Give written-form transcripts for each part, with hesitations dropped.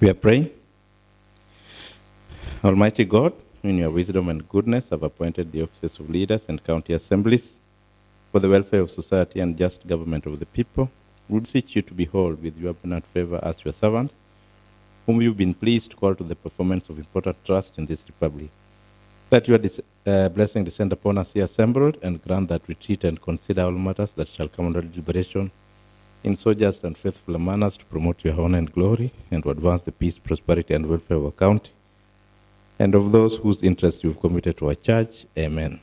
We are praying. Almighty God, in your wisdom and goodness, have appointed the offices of leaders and county assemblies for the welfare of society and just government of the people. We beseech you to behold with your abundant favor as your servants, whom you've been pleased to call to the performance of important trust in this republic. Let your blessing descend upon us here assembled, and grant that we treat and consider all matters that shall come under deliberation in so just and faithful a manner to promote your honor and glory, and to advance the peace, prosperity, and welfare of our county, and of those whose interests you've committed to our church. Amen.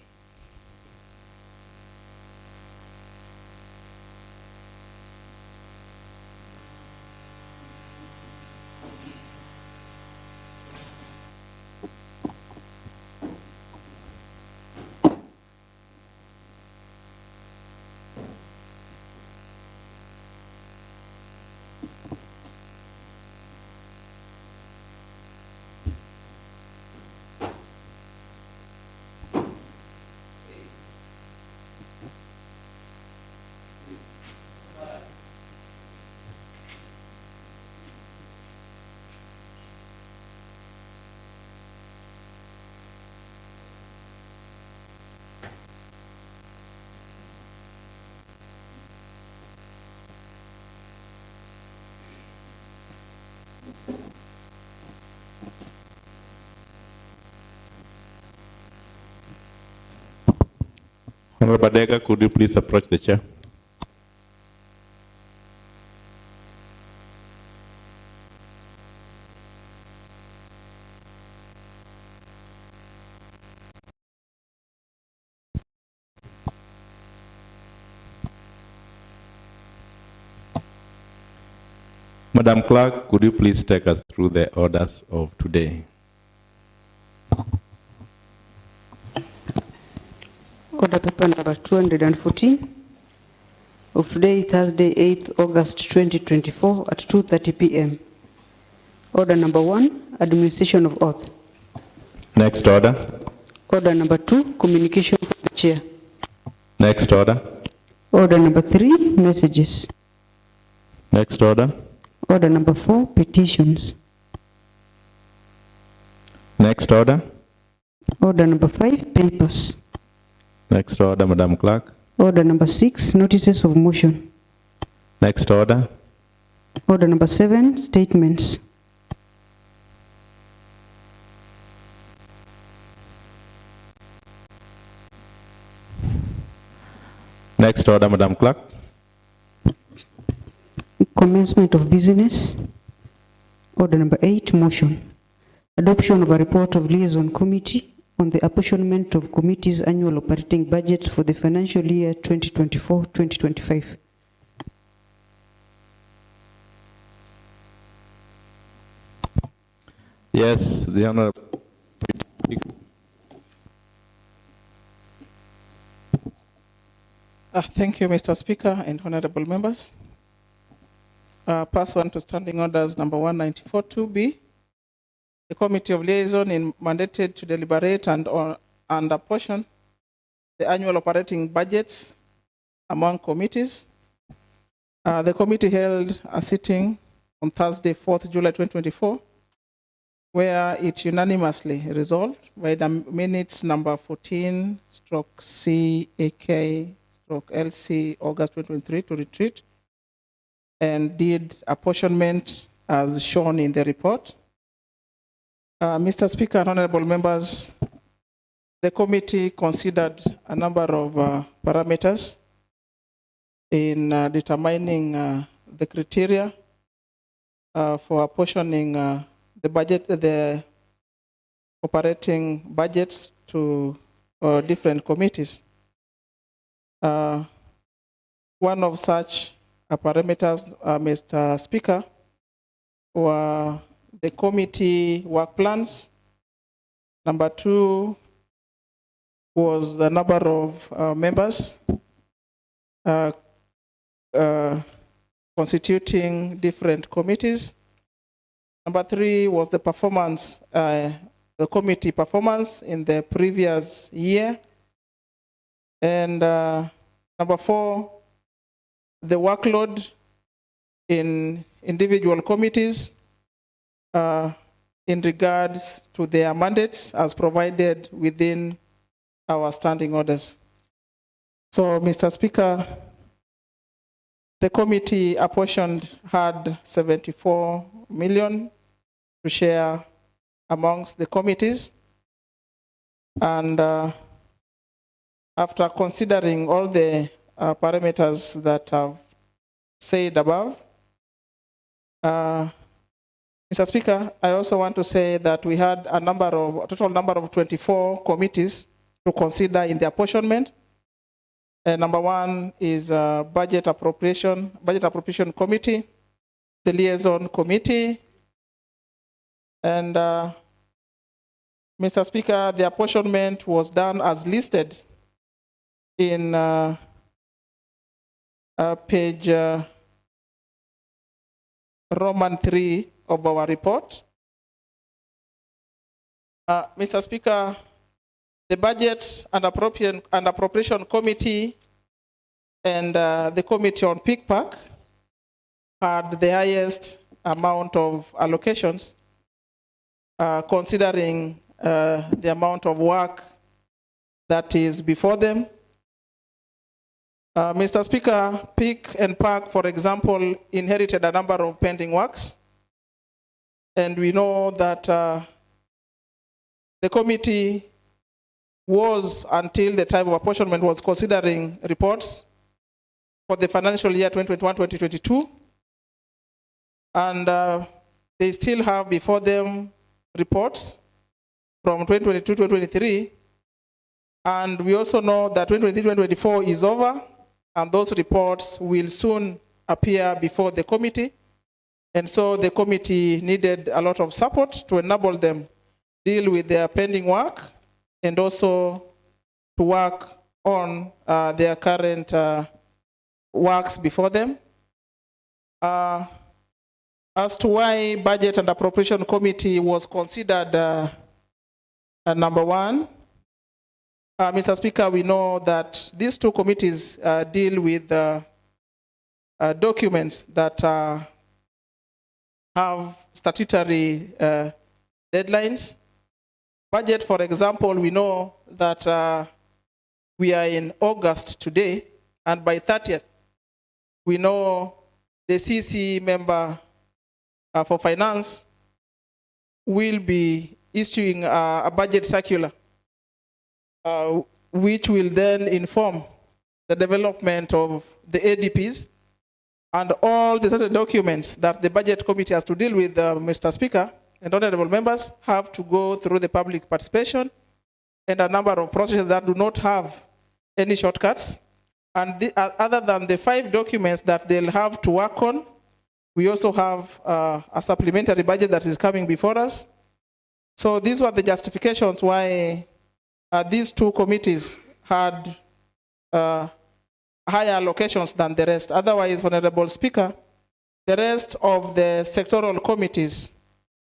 Honorable Badega, could you please approach the chair? Madam Clerk, could you please take us through the orders of today? Order paper number 214 of today, Thursday, 8th August 2024 at 2:30 p.m. Order number 1, administration of oath. Next order. Order number 2, communication from the chair. Next order. Order number 3, messages. Next order. Order number 4, petitions. Next order. Order number 5, papers. Next order, Madam Clerk. Order number 6, notices of motion. Next order. Order number 7, statements. Next order, Madam Clerk. Commencement of business. Order number 8, motion. Adoption of a report of liaison committee on the apportionment of committee's annual operating budget for the financial year 2024-2025. Yes, the Honorable. Thank you, Mr. Speaker and honorable members. Pass on to standing orders number 194-2B. The Committee of Liaison is mandated to deliberate and apportion the annual operating budgets among committees. The committee held a sitting on Thursday, 4th July 2024, where it unanimously resolved by the minutes number 14/CAK/LC August 2023 to retreat and did apportionment as shown in the report. Mr. Speaker and honorable members, the committee considered a number of parameters in determining the criteria for apportioning the operating budgets to different committees. One of such parameters, Mr. Speaker, were the committee work plans. Number 2 was the number of members constituting different committees. Number 3 was the performance, the committee performance in the previous year. And number 4, the workload in individual committees. in regards to their mandates as provided within our standing orders. So, Mr. Speaker, the committee apportioned had 74 million to share amongst the committees. And after considering all the parameters that I've said above, Mr. Speaker, I also want to say that we had a total number of 24 committees to consider in the apportionment. Number one is Budget Appropriation Committee, the Liaison Committee, and Mr. Speaker, the apportionment was done as listed in page Roman 3 of our report. Mr. Speaker, the Budget and Appropriation Committee and the Committee on PICPAC had the highest amount of allocations, considering the amount of work that is before them. Mr. Speaker, PIC and PAC, for example, inherited a number of pending works. And we know that the committee was, until the time of apportionment, was considering reports for the financial year 2021-2022. And they still have before them reports from 2022-2023. And we also know that 2023-2024 is over, and those reports will soon appear before the committee. And so the committee needed a lot of support to enable them deal with their pending work and also to work on their current works before them. As to why Budget and Appropriation Committee was considered number one, Mr. Speaker, we know that these two committees deal with documents that have statutory deadlines. Budget, for example, we know that we are in August today, and by 30th, we know the CC member for finance will be issuing a budget circular, which will then inform the development of the ADPs and all the other documents that the Budget Committee has to deal with, Mr. Speaker, and honorable members have to go through the public participation and a number of processes that do not have any shortcuts. And other than the 5 documents that they'll have to work on, we also have a supplementary budget that is coming before us. So these were the justifications why these two committees had higher allocations than the rest. Otherwise, Honorable Speaker, the rest of the sectoral committees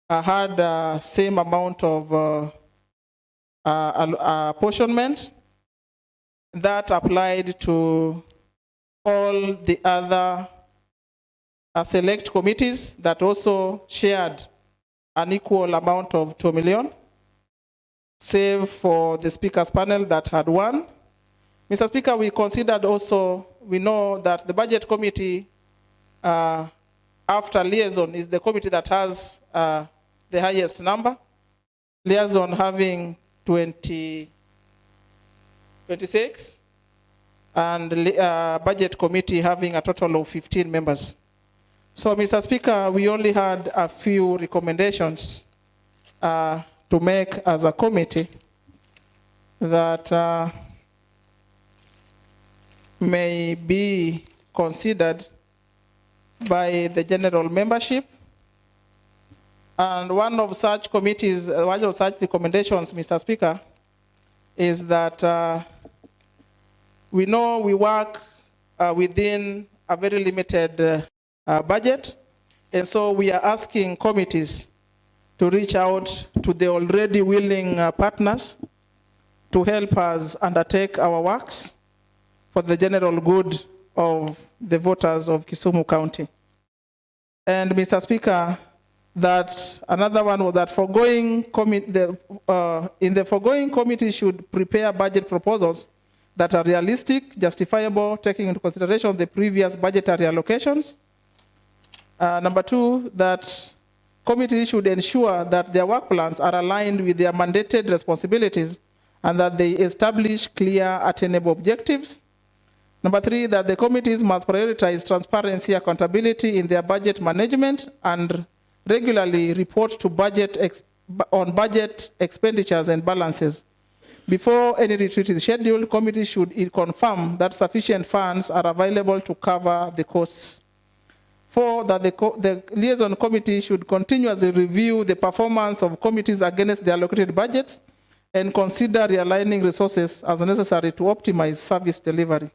had same amount of apportionment that applied to all the other select committees that also shared an equal amount of 2 million, save for the Speaker's panel that had 1. Mr. Speaker, we considered also, we know that the Budget Committee, after Liaison, is the committee that has the highest number. Liaison having 26, and Budget Committee having a total of 15 members. So, Mr. Speaker, we only had a few recommendations to make as a committee that may be considered by the general membership. And one of such committees, one of such recommendations, Mr. Speaker, is that we know we work within a very limited budget, and so we are asking committees to reach out to the already willing partners to help us undertake our works for the general good of the voters of Kisumu County. And Mr. Speaker, that another one was that in the foregoing committee should prepare budget proposals that are realistic, justifiable, taking into consideration the previous budgetary allocations. Number two, that committees should ensure that their work plans are aligned with their mandated responsibilities and that they establish clear, attainable objectives. Number three, that the committees must prioritize transparency, accountability in their budget management and regularly report to on budget expenditures and balances. Before any retreat is scheduled, committees should confirm that sufficient funds are available to cover the costs. Four, that the liaison committee should continuously review the performance of committees against the allocated budgets and consider realigning resources as necessary to optimize service delivery.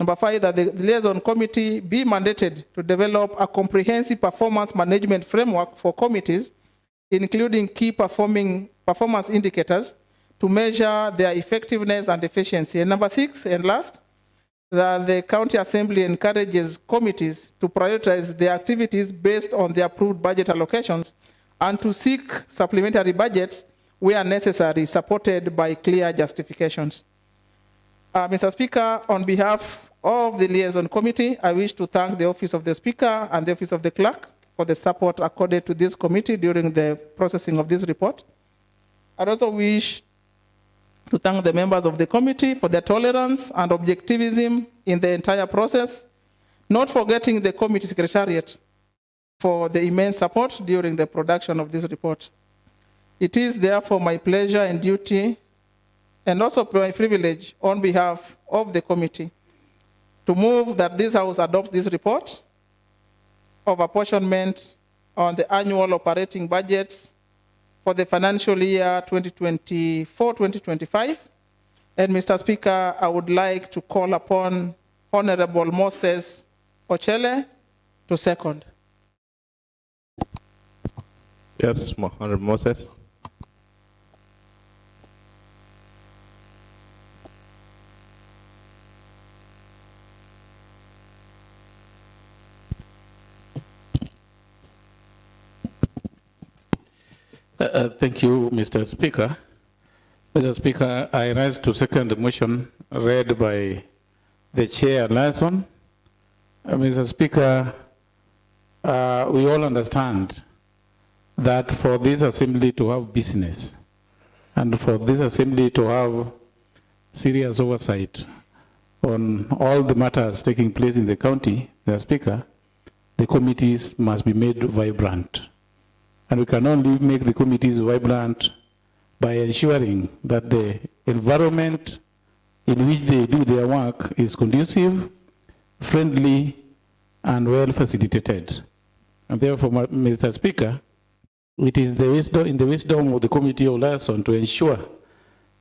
Number five, that the liaison committee be mandated to develop a comprehensive performance management framework for committees, including key performance indicators to measure their effectiveness and efficiency. And number six, and last, that the County Assembly encourages committees to prioritize their activities based on the approved budget allocations and to seek supplementary budgets where necessary, supported by clear justifications. Mr. Speaker, on behalf of the Liaison Committee, I wish to thank the Office of the Speaker and the Office of the Clerk for the support accorded to this committee during the processing of this report. I also wish to thank the members of the committee for their tolerance and objectivism in the entire process, not forgetting the committee secretariat for the immense support during the production of this report. It is therefore my pleasure and duty, and also my privilege on behalf of the committee, to move that this House adopts this report of apportionment on the annual operating budgets for the financial year 2024-2025. And Mr. Speaker, I would like to call upon Honorable Moses Ochele to second. Yes, Honorable Moses. Thank you, Mr. Speaker. Mr. Speaker, I rise to second the motion read by the Chair, Larson. Mr. Speaker, we all understand that for this assembly to have business and for this assembly to have serious oversight on all the matters taking place in the county, Mr. Speaker, the committees must be made vibrant. And we can only make the committees vibrant by ensuring that the environment in which they do their work is conducive, friendly, and well facilitated. And therefore, Mr. Speaker, it is in the wisdom of the Committee of Liaison to ensure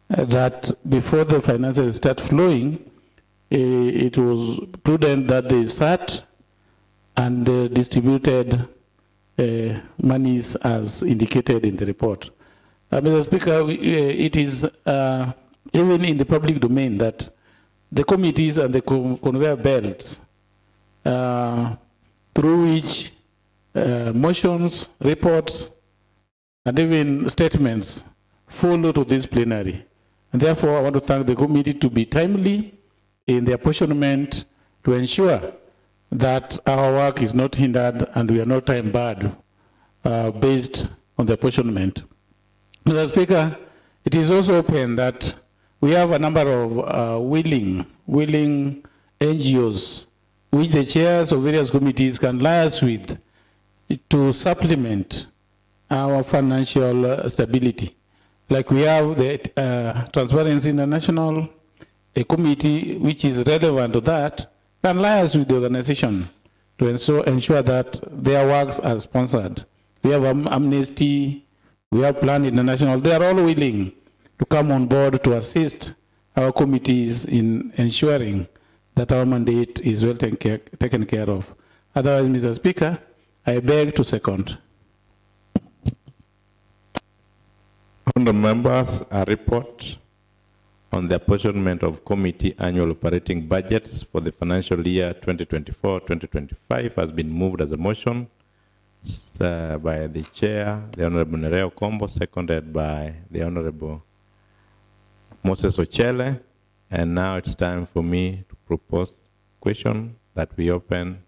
that before the finances start flowing, it was prudent that they start and distributed monies as indicated in the report. Mr. Speaker, it is even in the public domain that the committees and the conveyor belts through which motions, reports, and even statements follow to this plenary. And therefore, I want to thank the committee to be timely in the apportionment to ensure that our work is not hindered and we are not time barred based on the apportionment. Mr. Speaker, it is also open that we have a number of willing NGOs which the chairs of various committees can liaise with to supplement our financial stability. Like we have the Transparency International, a committee which is relevant to that, can liaise with the organization to ensure that their works are sponsored. We have Amnesty, we have Plan International. They are all willing to come on board to assist our committees in ensuring that our mandate is well taken care of. Otherwise, Mr. Speaker, I beg to second. Honourable members, a report on the apportionment of committee annual operating budgets for the financial year 2024-2025 has been moved as a motion by the chair, the Honorable Nereo Kombo, seconded by the Honorable Moses Ochele. And now it's time for me to propose question that we open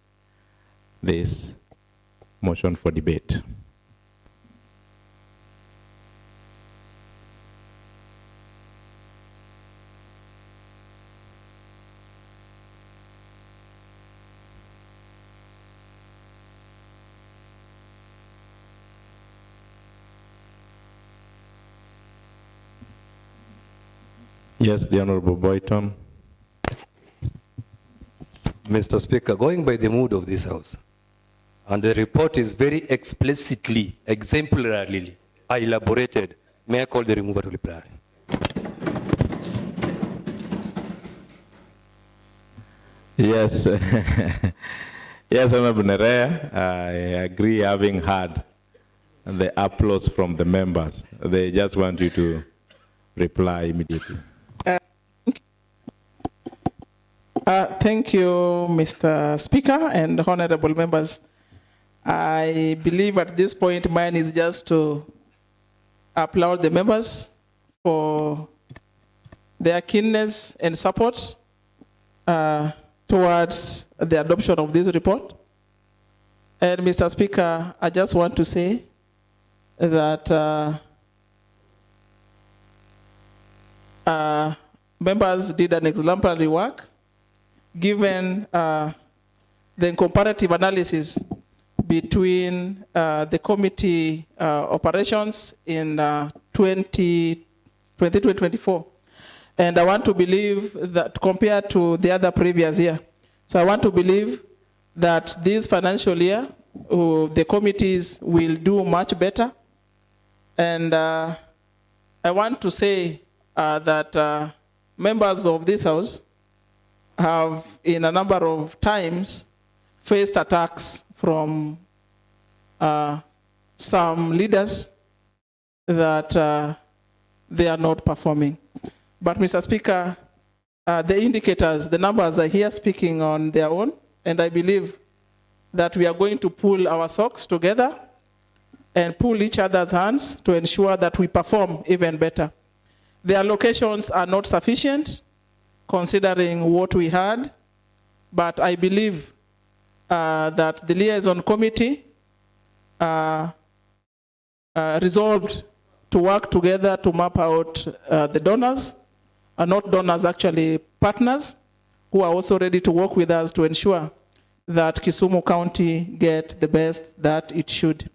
this motion for debate. Yes, the Honorable Boyton. Mr. Speaker, going by the mood of this House, and the report is very explicitly, exemplarily elaborated, may I call the removal to reply? Yes, yes, Honorable Nerea, I agree, having heard the applause from the members. They just want you to reply immediately. Thank you, Mr. Speaker and honorable members. I believe at this point mine is just to applaud the members for their keenness and support towards the adoption of this report. And Mr. Speaker, I just want to say that members did an exemplary work given the comparative analysis between the committee operations in 2024. And I want to believe that compared to the other previous year. So I want to believe that this financial year, the committees will do much better. And I want to say that members of this House have in a number of times faced attacks from some leaders that they are not performing. But Mr. Speaker, the indicators, the numbers are here speaking on their own, and I believe that we are going to pull our socks together and pull each other's hands to ensure that we perform even better. The allocations are not sufficient, considering what we had, but I believe that the liaison committee resolved to work together to map out the donors, not donors, actually partners, who are also ready to work with us to ensure that Kisumu County get the best that it should.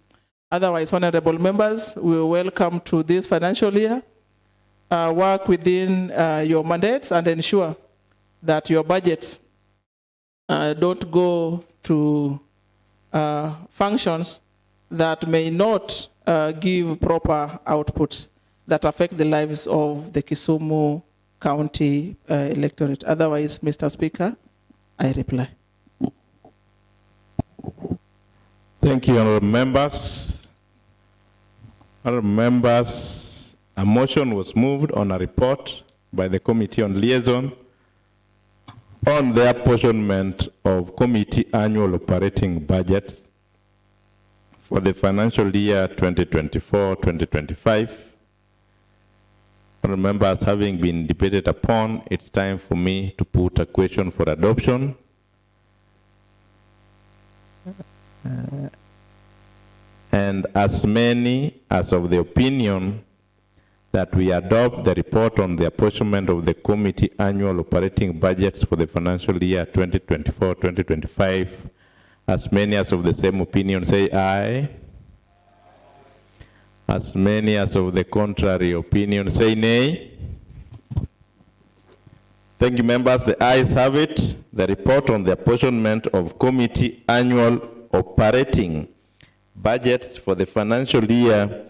Otherwise, honorable members, we are welcome to this financial year. Work within your mandates and ensure that your budgets don't go to functions that may not give proper outputs that affect the lives of the Kisumu County electorate. Otherwise, Mr. Speaker, I reply. Thank you, honorable members. Honorable members, a motion was moved on a report by the Committee on Liaison on the apportionment of committee annual operating budgets for the financial year 2024-2025. Honorable members, having been debated upon, it's time for me to put a question for adoption. And as many as of the opinion that we adopt the report on the apportionment of the committee annual operating budgets for the financial year 2024-2025, as many as of the same opinion say aye. As many as of the contrary opinion say nay. Thank you, members. The ayes have it. The report on the apportionment of committee annual operating budgets for the financial year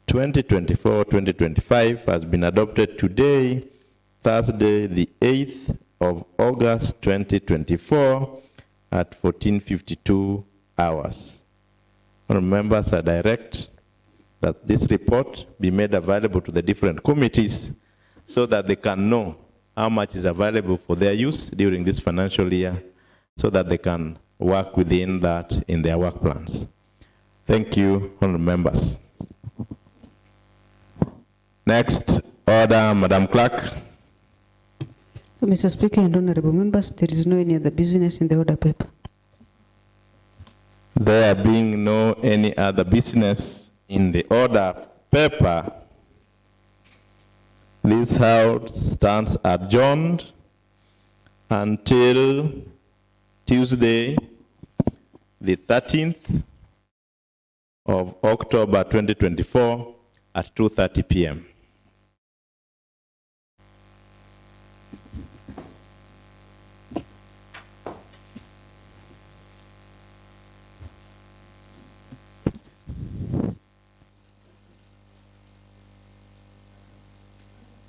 2024-2025 has been adopted today, Thursday, the 8th of August 2024 at 14:52 hours. Honorable members, I direct that this report be made available to the different committees so that they can know how much is available for their use during this financial year so that they can work within that in their work plans. Thank you, honorable members. Next order, Madam Clerk. Mr. Speaker and honorable members, there is no any other business in the order paper. There being no any other business in the order paper, this House stands adjourned until Tuesday, the 13th of October 2024 at 2:30 p.m.